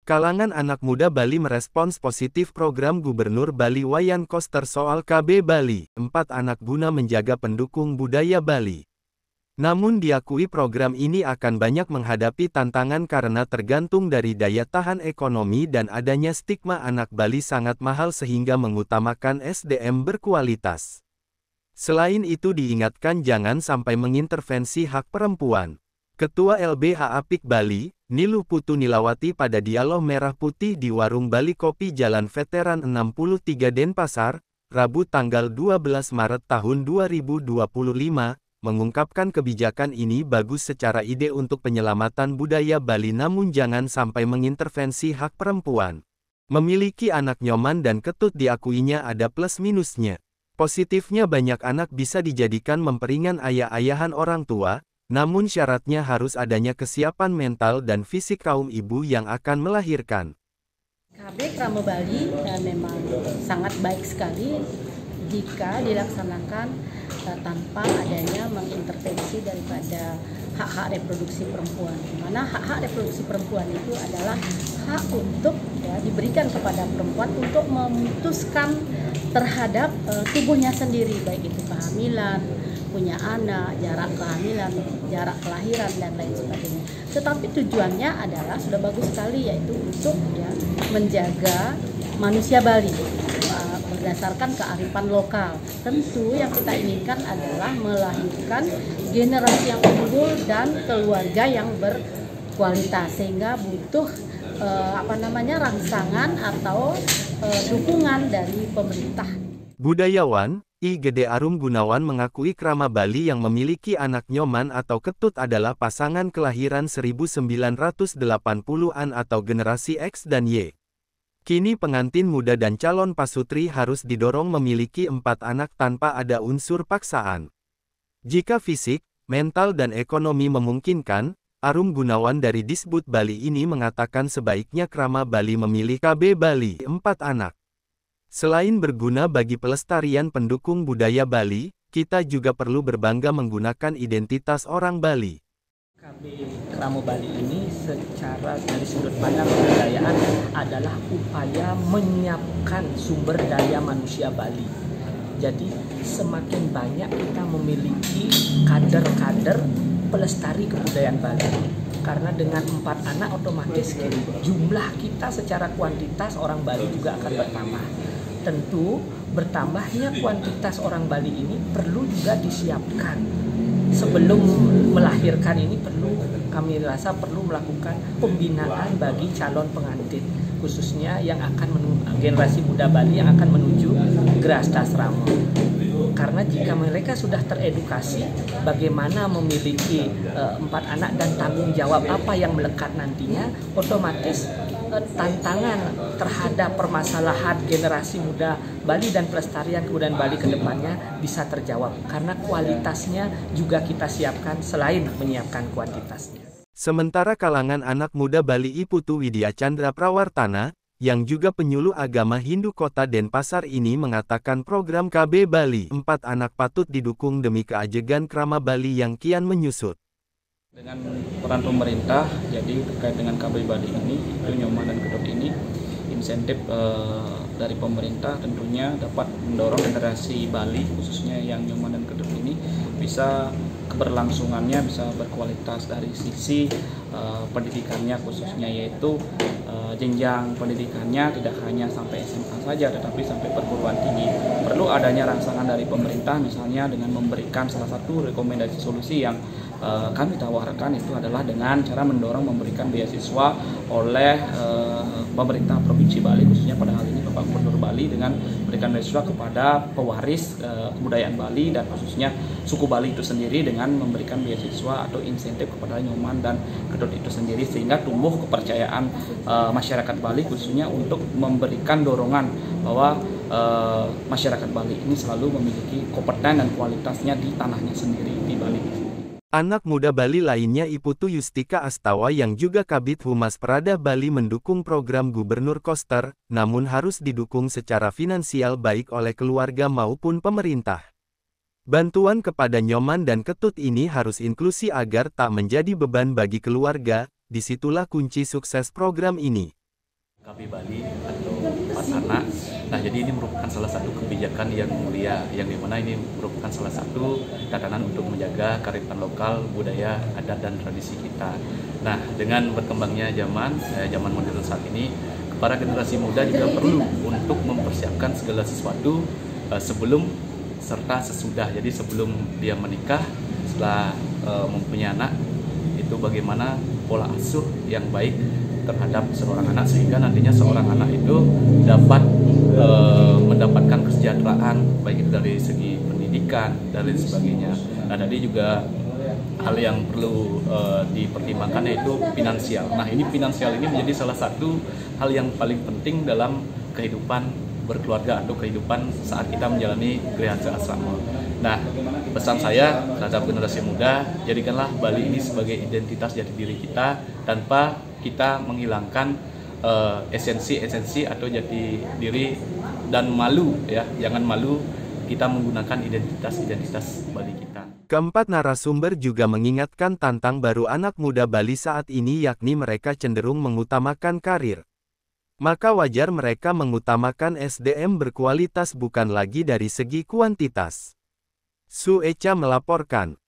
Kalangan anak muda Bali merespons positif program Gubernur Bali Wayan Koster soal KB Bali, 4 anak guna menjaga pendukung budaya Bali. Namun diakui program ini akan banyak menghadapi tantangan karena tergantung dari daya tahan ekonomi dan adanya stigma anak Bali sangat mahal sehingga mengutamakan SDM berkualitas. Selain itu diingatkan jangan sampai mengintervensi hak perempuan. Ketua LBH Apik Bali, Niluh Putu Nilawati pada dialog Merah Putih di Warung Bali Kopi Jalan Veteran 63 Denpasar, Rabu tanggal 12 Maret tahun 2025, mengungkapkan kebijakan ini bagus secara ide untuk penyelamatan budaya Bali namun jangan sampai mengintervensi hak perempuan. Memiliki anak nyoman dan ketut diakuinya ada plus minusnya. Positifnya banyak anak bisa dijadikan memperingan ayah-ayahan orang tua, namun syaratnya harus adanya kesiapan mental dan fisik kaum ibu yang akan melahirkan. KB Krama Bali memang sangat baik sekali jika dilaksanakan tanpa adanya mengintervensi daripada hak-hak reproduksi perempuan. Dimana hak-hak reproduksi perempuan itu adalah hak untuk diberikan kepada perempuan untuk memutuskan terhadap tubuhnya sendiri, baik itu kehamilan, punya anak, jarak kehamilan, jarak kelahiran, dan lain sebagainya. Tetapi tujuannya adalah sudah bagus sekali, yaitu untuk menjaga manusia Bali berdasarkan kearifan lokal. Tentu yang kita inginkan adalah melahirkan generasi yang unggul dan keluarga yang berkualitas, sehingga butuh rangsangan atau dukungan dari pemerintah. Budayawan I Gede Arum Gunawan mengakui Krama Bali yang memiliki anak nyoman atau ketut adalah pasangan kelahiran 1980-an atau generasi X dan Y. Kini pengantin muda dan calon pasutri harus didorong memiliki 4 anak tanpa ada unsur paksaan. Jika fisik, mental dan ekonomi memungkinkan, Arum Gunawan dari Disbud Bali ini mengatakan sebaiknya Krama Bali memilih KB Bali 4 anak. Selain berguna bagi pelestarian pendukung budaya Bali, kita juga perlu berbangga menggunakan identitas orang Bali. KB Krama Bali ini secara dari sudut pandang kebudayaan adalah upaya menyiapkan sumber daya manusia Bali. Jadi semakin banyak kita memiliki kader-kader pelestari kebudayaan Bali. Karena dengan 4 anak otomatis jumlah kita secara kuantitas orang Bali juga akan bertambah. Tentu bertambahnya kuantitas orang Bali ini perlu juga disiapkan. Sebelum melahirkan ini kami rasa perlu melakukan pembinaan bagi calon pengantin, khususnya yang akan generasi muda Bali yang akan menuju Grahastasrama. Karena jika mereka sudah teredukasi bagaimana memiliki 4 anak dan tanggung jawab apa yang melekat nantinya, otomatis tantangan terhadap permasalahan generasi muda Bali dan pelestarian kebudayaan Bali ke depannya bisa terjawab. Karena kualitasnya juga kita siapkan selain menyiapkan kuantitasnya. Sementara kalangan anak muda Bali Iputu Widya Chandra Prawartana, yang juga penyuluh agama Hindu Kota Denpasar ini mengatakan program KB Bali 4 anak patut didukung demi keajegan Krama Bali yang kian menyusut. Dengan peran pemerintah, jadi terkait dengan KB Bali ini, itu nyoman dan kedut ini, insentif dari pemerintah tentunya dapat mendorong generasi Bali, khususnya yang nyoman dan kedut ini, bisa keberlangsungannya bisa berkualitas dari sisi pendidikannya khususnya, yaitu jenjang pendidikannya tidak hanya sampai SMA saja tetapi sampai perguruan tinggi. Perlu adanya rangsangan dari pemerintah, misalnya dengan memberikan salah satu rekomendasi solusi yang kami tawarkan itu adalah dengan cara mendorong memberikan beasiswa oleh pemerintah Provinsi Bali, khususnya pada hal ini Bapak Gubernur Bali, dengan memberikan beasiswa kepada pewaris kebudayaan Bali dan khususnya suku Bali itu sendiri dengan memberikan beasiswa atau insentif kepada nyoman dan kedut itu sendiri, sehingga tumbuh kepercayaan masyarakat Bali khususnya untuk memberikan dorongan bahwa masyarakat Bali ini selalu memiliki kompeten dan kualitasnya di tanahnya sendiri di Bali. Anak muda Bali lainnya Iputu Yustika Astawa yang juga Kabid Humas Prada Bali mendukung program Gubernur Koster, namun harus didukung secara finansial baik oleh keluarga maupun pemerintah. Bantuan kepada nyoman dan ketut ini harus inklusi agar tak menjadi beban bagi keluarga, disitulah kunci sukses program ini. KB Bali atau Pasana. Nah, jadi ini merupakan salah satu kebijakan yang mulia, yang dimana ini merupakan salah satu tatanan untuk menjaga kearifan lokal, budaya, adat, dan tradisi kita. Nah, dengan berkembangnya zaman modern saat ini, para generasi muda juga perlu untuk mempersiapkan segala sesuatu sebelum serta sesudah. Jadi sebelum dia menikah, setelah mempunyai anak, itu bagaimana pola asuh yang baik terhadap seorang anak sehingga nantinya seorang anak itu dapat mendapatkan kesejahteraan baik itu dari segi pendidikan dan lain sebagainya. Nah, tadi juga hal yang perlu dipertimbangkan yaitu finansial. Nah, ini finansial ini menjadi salah satu hal yang paling penting dalam kehidupan berkeluarga atau kehidupan saat kita menjalani Grihaja Asrama. Nah, pesan saya terhadap generasi muda, jadikanlah Bali ini sebagai identitas jati diri kita tanpa kita menghilangkan esensi atau jati diri dan malu ya. Jangan malu kita menggunakan identitas Bali kita. Keempat narasumber juga mengingatkan tentang baru anak muda Bali saat ini, yakni mereka cenderung mengutamakan karir. Maka wajar mereka mengutamakan SDM berkualitas bukan lagi dari segi kuantitas. Su Echa melaporkan.